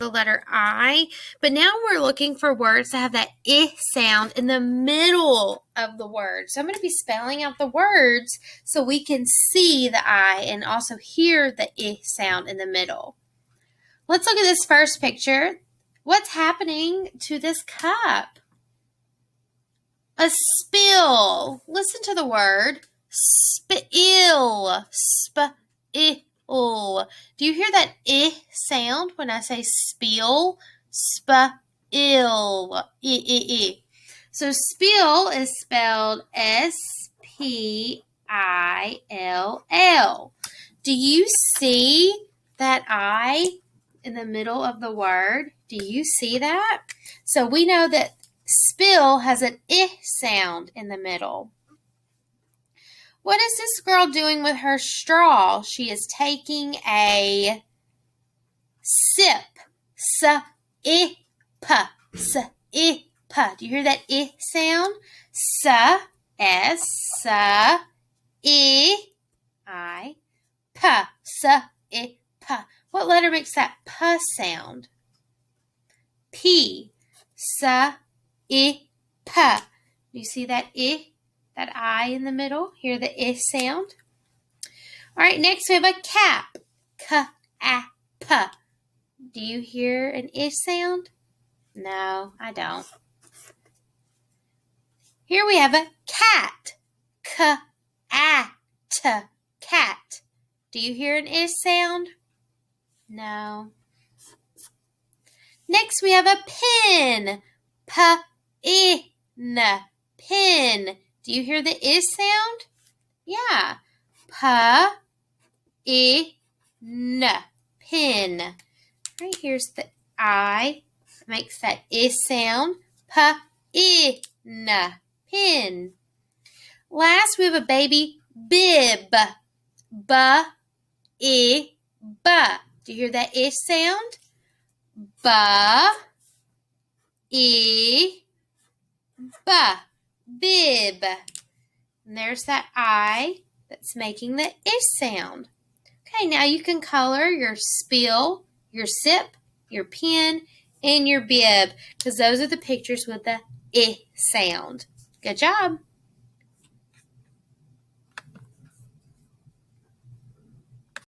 the letter I, but now we're looking for words that have that I sound in the middle of the word. So I'm going to be spelling out the words so we can see the I and also hear the I sound in the middle. Let's look at this first picture. What's happening to this cup? A spill. Listen to the word. Spill. Spill. Do you hear that I sound when I say spill? Spill. I. So spill is spelled S-P-I-L-L. Do you see that I in the middle of the word? Do you see that? So we know that spill has an I sound in the middle. What is this girl doing with her straw? She is taking a sip. S-I-P. S-I-P. Do you hear that I sound? S-I-I-P. S-I-P. What letter makes that P sound? P. S-I-P. Do you see that I? That I in the middle? Hear the I sound? All right, next we have a cap. K-A-P. Do you hear an I sound? No, I don't. Here we have a cat. K-A-T. Cat. Do you hear an I sound? No. Next we have a pin. P-I-N. Pin. Do you hear the I sound? Yeah. P-I-N. Pin. Right here's the I. Makes that I sound. P-I-N. Pin. Last we have a baby bib. B-I-B. Do you hear that I sound? B-I-B. Bib. And there's that I that's making the I sound. Okay, now you can color your spill, your sip, your pen, and your bib because those are the pictures with the I sound. Good job.